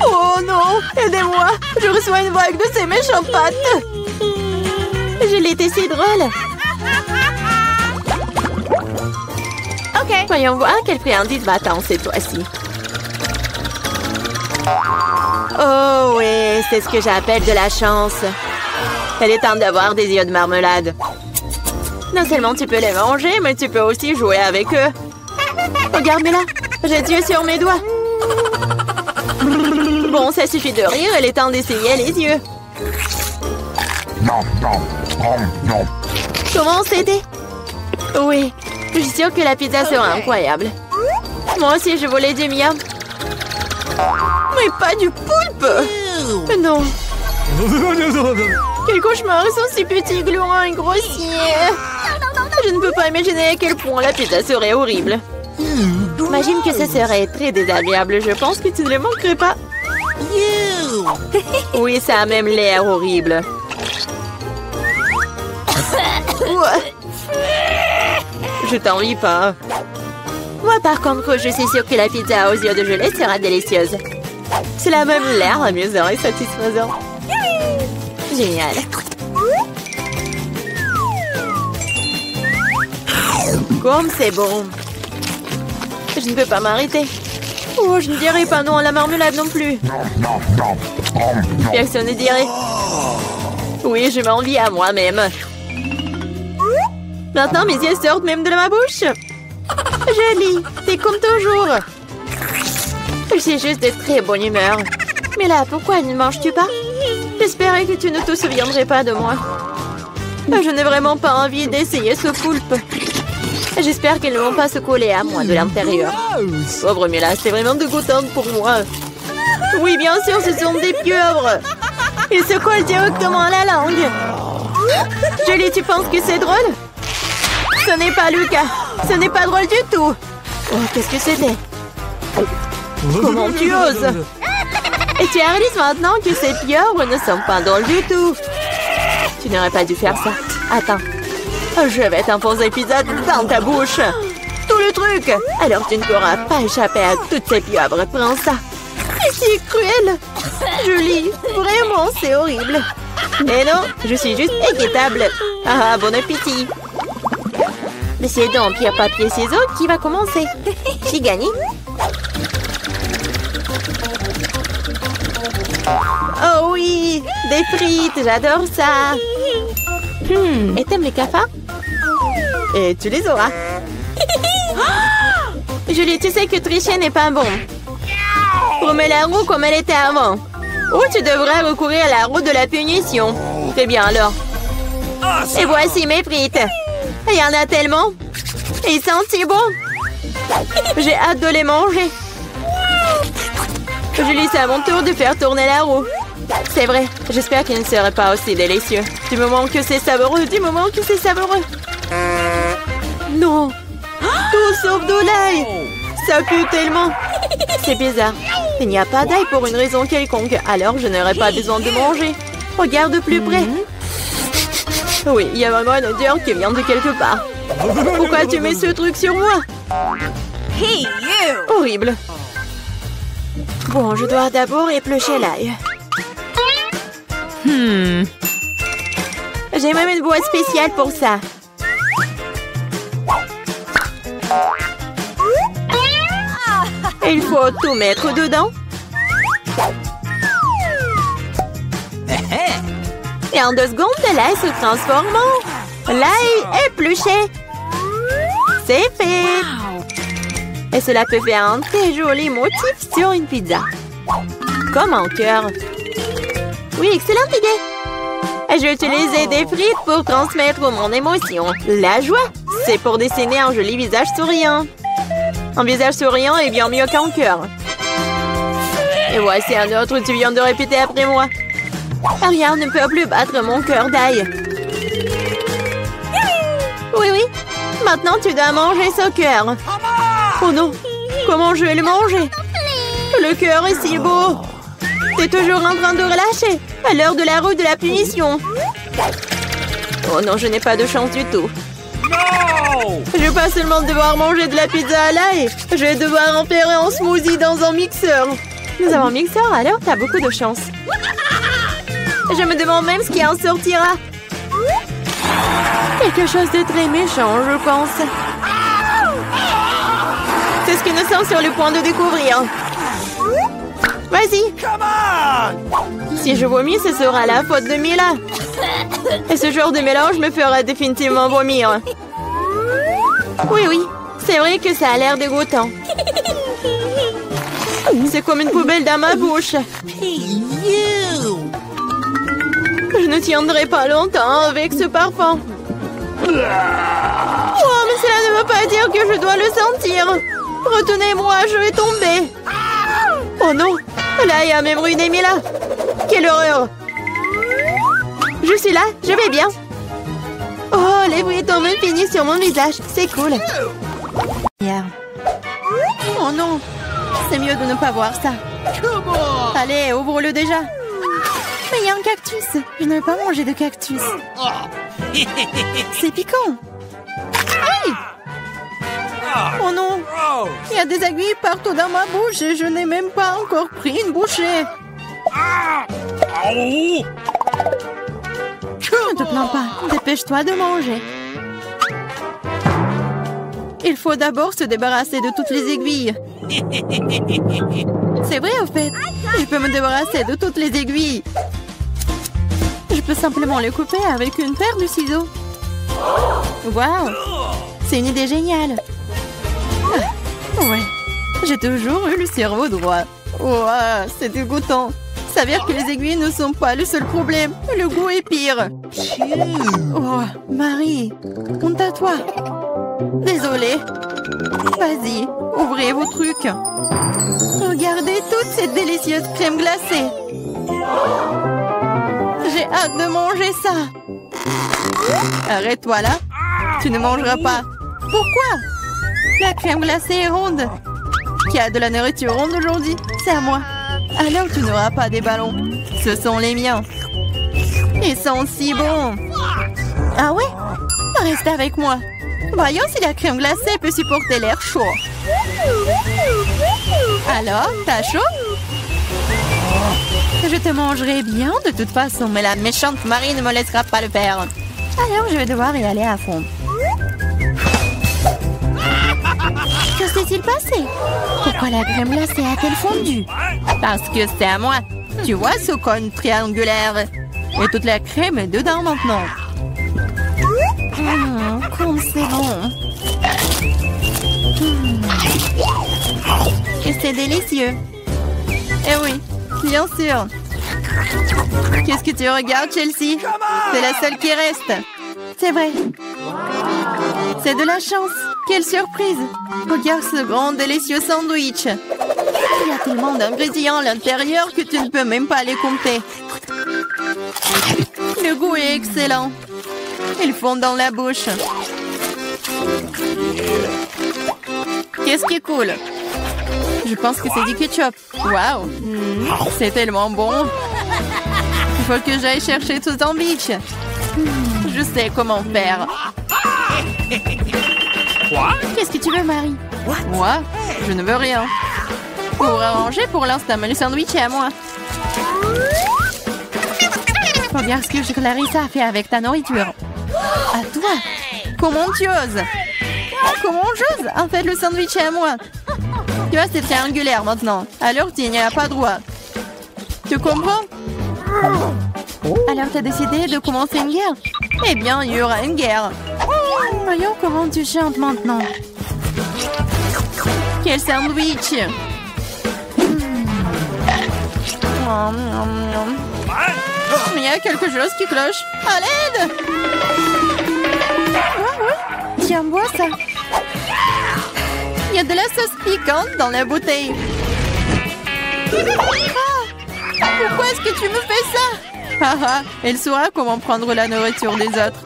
Oh non, aidez-moi, je reçois une vague de ces méchantes pâtes. Je l'étais si drôle. Ok, voyons voir quelle friandise va-t-on cette fois-ci. Oh oui, c'est ce que j'appelle de la chance. Elle est temps d'avoir des yeux de marmelade. Non seulement tu peux les manger, mais tu peux aussi jouer avec eux. Regarde-moi là, j'ai Dieu sur mes doigts. Bon, ça suffit de rire, il est temps d'essayer les yeux. Comment c'était? Oui, je suis sûre que la pizza sera incroyable. Moi aussi, je voulais du miam. Mais pas du poulpe! Non. Quel cauchemar, ils sont si petits, gluants et grossiers. Je ne peux pas imaginer à quel point la pizza serait horrible. Imagine que ce serait très désagréable. Je pense que tu ne le manquerais pas. Oui, ça a même l'air horrible. Je t'envie pas. Moi, par contre, je suis sûre que la pizza aux yeux de gelée sera délicieuse. Cela a même l'air amusant et satisfaisant. Génial. Comme c'est bon. Je ne peux pas m'arrêter. Oh, je ne dirai pas non à la marmelade non plus. Personne ne dirait. Oui, je m'envie à moi-même. Maintenant, mes yeux sortent même de ma bouche. Jolie, t'es comme toujours. Je suis juste de très bonne humeur. Mais là, pourquoi ne manges-tu pas? J'espérais que tu ne te souviendrais pas de moi. Je n'ai vraiment pas envie d'essayer ce poulpe. J'espère qu'ils ne vont pas se coller à moi de l'intérieur. Pauvre Mila, c'est vraiment dégoûtant pour moi. Oui, bien sûr, ce sont des pieuvres. Ils se collent directement à la langue. Julie, tu penses que c'est drôle? Ce n'est pas Lucas. Ce n'est pas drôle du tout. Oh, qu'est-ce que c'était? Comment tu oses? Et tu réalises maintenant que ces pieuvres ne sont pas drôles du tout. Tu n'aurais pas dû faire ça. Attends. Je vais t'enfoncer pizza dans ta bouche. Tout le truc. Alors tu ne pourras pas échapper à toutes ces pieuvres. Prends ça. C'est cruel. Julie, vraiment, c'est horrible. Et non, je suis juste équitable. Ah, bon appétit. Décidons, pierre, papier, ciseaux, qui va commencer? J'ai gagné. Oh oui, des frites, j'adore ça. Et t'aimes les cafards? Et tu les auras. Julie, tu sais que tricher n'est pas bon. Remets la roue comme elle était avant. Ou tu devrais recourir à la roue de la punition. Fais bien alors. Et voici mes frites. Il y en a tellement. Ils sentent si bon. J'ai hâte de les manger. Julie, c'est à mon tour de faire tourner la roue. C'est vrai, j'espère qu'il ne serait pas aussi délicieux. Du moment que c'est savoureux, du moment que c'est savoureux. Non, tout sauf de l'ail. Ça pue tellement. C'est bizarre. Il n'y a pas d'ail pour une raison quelconque, alors je n'aurai pas besoin de manger. Regarde de plus près. Oui, il y a vraiment une odeur qui vient de quelque part. Pourquoi tu mets ce truc sur moi? Hey, you! Horrible. Bon, je dois d'abord éplucher l'ail. J'ai même une boîte spéciale pour ça. Il faut tout mettre dedans. Et en 2 secondes, l'ail se transforme en l'ail épluché. C'est fait. Et cela peut faire un très joli motif sur une pizza. Comme un cœur. Oui, excellente idée. J'ai utilisé des frites pour transmettre mon émotion. La joie, c'est pour dessiner un joli visage souriant. Un visage souriant est bien mieux qu'un cœur. Et voici un autre, tu viens de répéter après moi. Rien ne peut plus battre mon cœur d'ail. Oui, oui. Maintenant, tu dois manger ce cœur. Oh non, comment je vais le manger? Le cœur est si beau. T'es toujours en train de relâcher à l'heure de la roue de la punition. Oh non, je n'ai pas de chance du tout. Je vais pas seulement devoir manger de la pizza à l'ail, je vais devoir en faire un smoothie dans un mixeur. Nous avons un mixeur, alors t'as beaucoup de chance. Je me demande même ce qui en sortira. Quelque chose de très méchant, je pense. C'est ce que nous sommes sur le point de découvrir. Vas-y. Si je vomis, ce sera la faute de Mila. Et ce genre de mélange me fera définitivement vomir. Oui, oui. C'est vrai que ça a l'air dégoûtant. C'est comme une poubelle dans ma bouche. Je ne tiendrai pas longtemps avec ce parfum. Oh, mais cela ne veut pas dire que je dois le sentir. Retenez-moi, je vais tomber. Oh non, là, il y a même ruiné Mila. Quelle horreur. Je suis là, je vais bien. Oh, les bruits tombent même finis sur mon visage. C'est cool. Oh non, c'est mieux de ne pas voir ça. Allez, ouvre-le déjà. Mais il y a un cactus. Je ne vais pas manger de cactus. C'est piquant. Aïe! Oh non! Il y a des aiguilles partout dans ma bouche et je n'ai même pas encore pris une bouchée. Ne te plains pas. Dépêche-toi de manger. Il faut d'abord se débarrasser de toutes les aiguilles. C'est vrai, au fait. Je peux me débarrasser de toutes les aiguilles. Je peux simplement les couper avec une paire de ciseaux. Waouh! C'est une idée géniale. Ouais, j'ai toujours eu le cerveau droit. Waouh, c'est dégoûtant. S'avère que les aiguilles ne sont pas le seul problème. Le goût est pire. Oh, Marie, honte à toi. Désolée. Vas-y, ouvrez vos trucs. Regardez toute cette délicieuse crème glacée. J'ai hâte de manger ça. Arrête-toi là. Tu ne mangeras pas. Pourquoi? La crème glacée est ronde. Qui a de la nourriture ronde aujourd'hui? C'est à moi. Alors tu n'auras pas des ballons. Ce sont les miens. Ils sont si bons. Ah ouais? Reste avec moi. Voyons si la crème glacée peut supporter l'air chaud. Alors, t'as chaud? Je te mangerai bien de toute façon, mais la méchante Marie ne me laissera pas le faire. Alors je vais devoir y aller à fond. s'est-il passé? Pourquoi la crème glacée a-t-elle fondu? Parce que c'est à moi. Tu vois ce cône triangulaire? Et toute la crème est dedans maintenant. Comme c'est bon. Et c'est délicieux. Eh oui, bien sûr. Qu'est-ce que tu regardes, Chelsea? C'est la seule qui reste. C'est vrai. C'est de la chance. Quelle surprise. Regarde ce grand délicieux sandwich. Il y a tellement d'ingrédients à l'intérieur que tu ne peux même pas les compter. Le goût est excellent. Ils fondent dans la bouche. Qu'est-ce qui est cool? Je pense que c'est du ketchup. Waouh! C'est tellement bon. Il faut que j'aille chercher ce sandwich. Je sais comment faire. Qu'est-ce que tu veux, Marie? Moi? Je ne veux rien. Pour arranger pour l'instant, mais le sandwich est à moi. Regarde ce que Clarissa a fait avec ta nourriture. À toi? Comment tu oses? Comment j'ose? En fait, le sandwich est à moi. Tu vois, c'est triangulaire maintenant. Alors, tu n'y as pas droit. Tu comprends? Alors, tu as décidé de commencer une guerre? Eh bien, il y aura une guerre. Voyons comment tu chantes maintenant. Quel sandwich! Il y a quelque chose qui cloche. À l'aide! Ah oui, tiens, bois ça. Il y a de la sauce piquante dans la bouteille. Ah, pourquoi est-ce que tu me fais ça? Haha, elle saura comment prendre la nourriture des autres.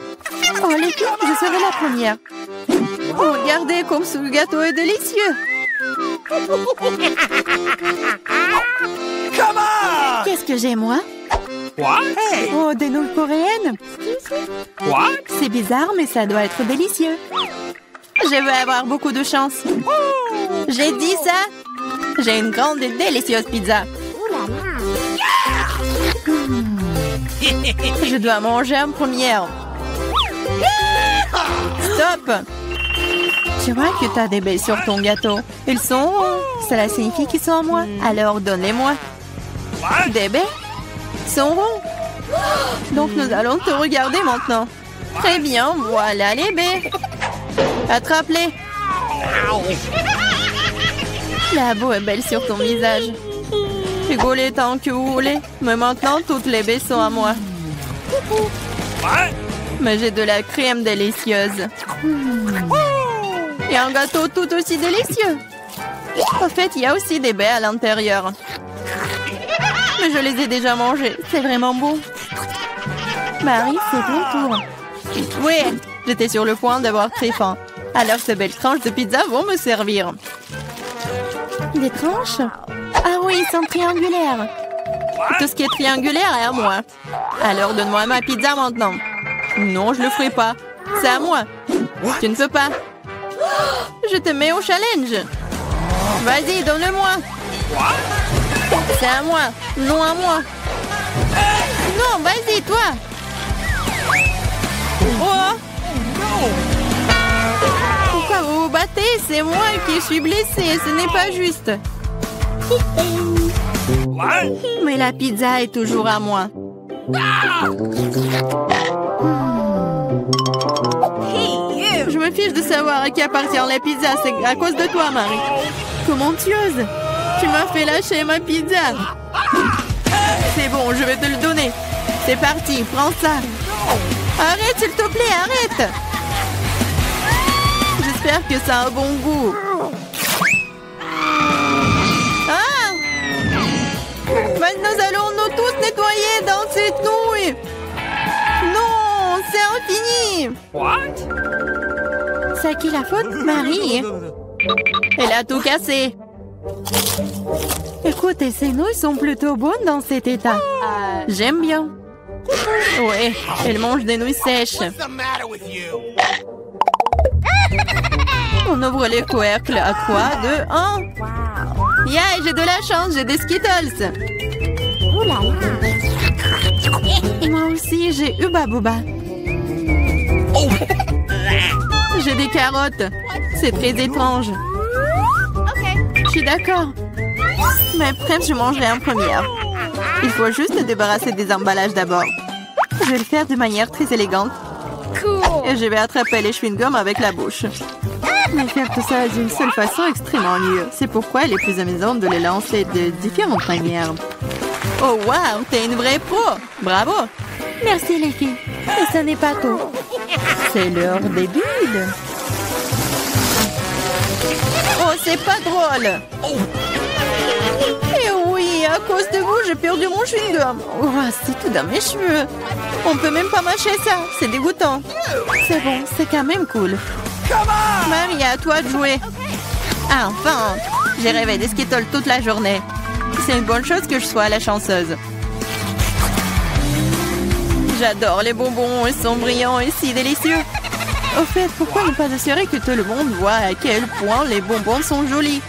Oh les filles, je serai la première. Oh, regardez comme ce gâteau est délicieux. Qu'est-ce que j'ai, moi? Oh, des nouilles coréennes. C'est bizarre, mais ça doit être délicieux. Je vais avoir beaucoup de chance. J'ai dit ça. J'ai une grande et délicieuse pizza. Je dois manger en première. Stop! Tu vois que tu as des baies sur ton gâteau. Ils sont ronds. Cela signifie qu'ils sont à moi. Alors donne-les-moi. Des baies? Ils sont ronds. Donc nous allons te regarder maintenant. Très bien, voilà les baies. Attrape-les. La boue est belle sur ton visage. Rigolez tant que vous voulez. Mais maintenant, toutes les baies sont à moi. Mais j'ai de la crème délicieuse. Et un gâteau tout aussi délicieux. En fait, il y a aussi des baies à l'intérieur. Mais je les ai déjà mangées. C'est vraiment bon. Marie, c'est ton tour. Oui, j'étais sur le point d'avoir très faim. Alors ces belles tranches de pizza vont me servir. Des tranches? Ah oui, ils sont triangulaires. Tout ce qui est triangulaire est à moi. Alors donne-moi ma pizza maintenant. Non, je le ferai pas. C'est à moi. Tu ne peux pas. Je te mets au challenge. Vas-y, donne-le-moi. C'est à moi. Non à moi. Non, vas-y, toi. Oh. Pourquoi vous vous battez? C'est moi qui suis blessée. Ce n'est pas juste. Mais la pizza est toujours à moi. Je me fiche de savoir à qui appartient la pizza. C'est à cause de toi, Marie. Comment tu oses? Tu m'as fait lâcher ma pizza. C'est bon, je vais te le donner. C'est parti, prends ça. Arrête, s'il te plaît, arrête. J'espère que ça a un bon goût. Ah! Maintenant, nous allons nous tous nettoyer dans cette nouille. Non, c'est infini. C'est à qui la faute? Marie. Elle a tout cassé. Écoutez, ces nouilles sont plutôt bonnes dans cet état. J'aime bien. Ouais, elle mange des nouilles sèches. On ouvre les couvercles à 3, 2, 1. Yeah, j'ai de la chance, j'ai des Skittles. Et moi aussi, j'ai Hubba Bubba. J'ai des carottes. C'est très étrange. suis d'accord. Mais bref, je mangerai en première. Il faut juste se débarrasser des emballages d'abord. Je vais le faire de manière très élégante. Et je vais attraper les chewing-gums avec la bouche. Mais faire tout ça d'une seule façon est extrêmement mieux. C'est pourquoi il est plus amusant de les lancer de différentes manières. Oh wow, t'es une vraie pro! Bravo! Merci les filles. Mais ce n'est pas tout. C'est l'heure des bulles. Oh, c'est pas drôle! Et oui, à cause de vous, j'ai perdu mon chewing-gum. Oh, c'est tout dans mes cheveux. On peut même pas mâcher ça. C'est dégoûtant. C'est bon, c'est quand même cool. Mamie, à toi de jouer. Ah, enfin! J'ai rêvé des Skittles toute la journée. C'est une bonne chose que je sois la chanceuse. J'adore les bonbons, ils sont brillants et si délicieux. Au fait, pourquoi ne pas assurer que tout le monde voit à quel point les bonbons sont jolis?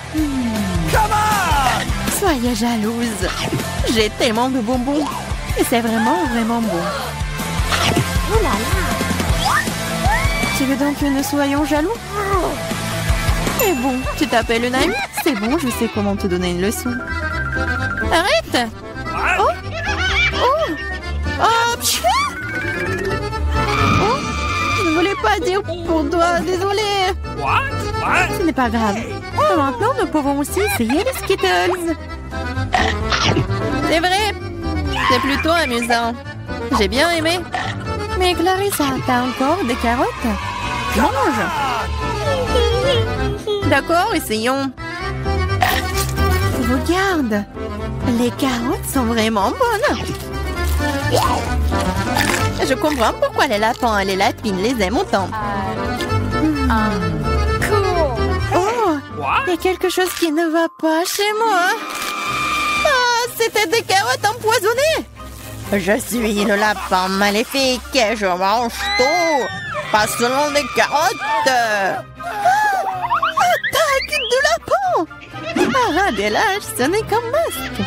Soyez jalouse. J'ai tellement de bonbons. Et c'est vraiment, vraiment bon. Oh là là. Tu veux donc que nous soyons jaloux? Et bon, tu t'appelles une amie? C'est bon, je sais comment te donner une leçon. Arrête! Oh! Oh! Oh! Pfiou! Oh! Je ne voulais pas dire pour toi, désolée! Ce n'est pas grave. Et maintenant, nous pouvons aussi essayer les Skittles. C'est vrai! C'est plutôt amusant. J'ai bien aimé. Mais Clarissa, t'as encore des carottes? Mange! D'accord, essayons. Regarde! Les carottes sont vraiment bonnes. Je comprends pourquoi les lapins et les lapines les aiment autant. Oh! Il y a quelque chose qui ne va pas chez moi. Ah, c'était des carottes empoisonnées. Je suis le lapin maléfique et je mange tout. Pas seulement des carottes. Attaque de lapin! Ah, des lâches, ce n'est qu'un masque.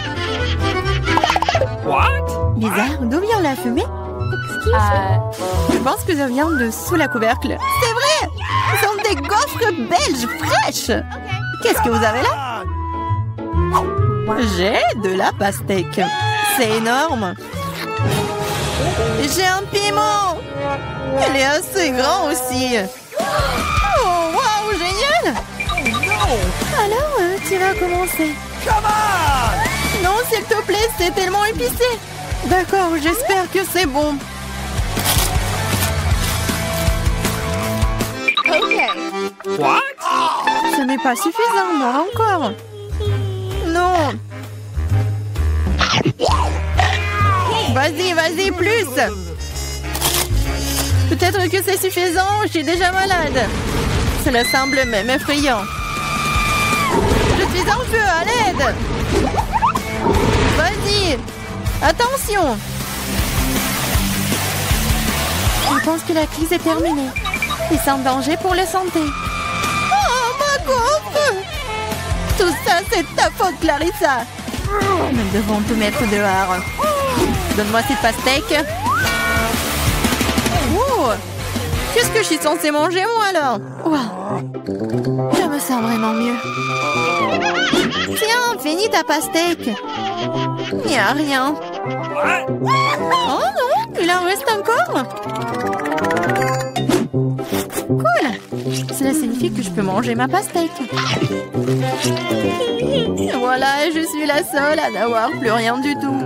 Bizarre, d'où vient la fumée? Je pense que ça vient de sous la couvercle. C'est vrai! Ce sont des gaufres belges fraîches. Qu'est-ce que vous avez là? J'ai de la pastèque. C'est énorme. J'ai un piment. Il est assez grand aussi. Oh, waouh, génial! Alors, tu vas commencer. Non, s'il te plaît, c'est tellement épicé. D'accord, j'espère que c'est bon. Ce n'est pas suffisant, moi encore. Non. Vas-y, vas-y, plus. Peut-être que c'est suffisant, je suis déjà malade. Cela semble même effrayant. Je suis en feu, à l'aide. Vas-y. Attention. Je pense que la crise est terminée. Et sans danger pour la santé. Oh, ma gaufre! Tout ça, c'est ta faute, Clarissa. Nous devons te mettre dehors. Donne-moi cette pastèque. Oh! Qu'est-ce que je suis censée manger, moi, alors? Wow. Je me sens vraiment mieux. Tiens, finis ta pastèque. Il n'y a rien. Oh non, il en reste encore. Cool. Cela signifie que je peux manger ma pastèque. Voilà, je suis la seule à n'avoir plus rien du tout.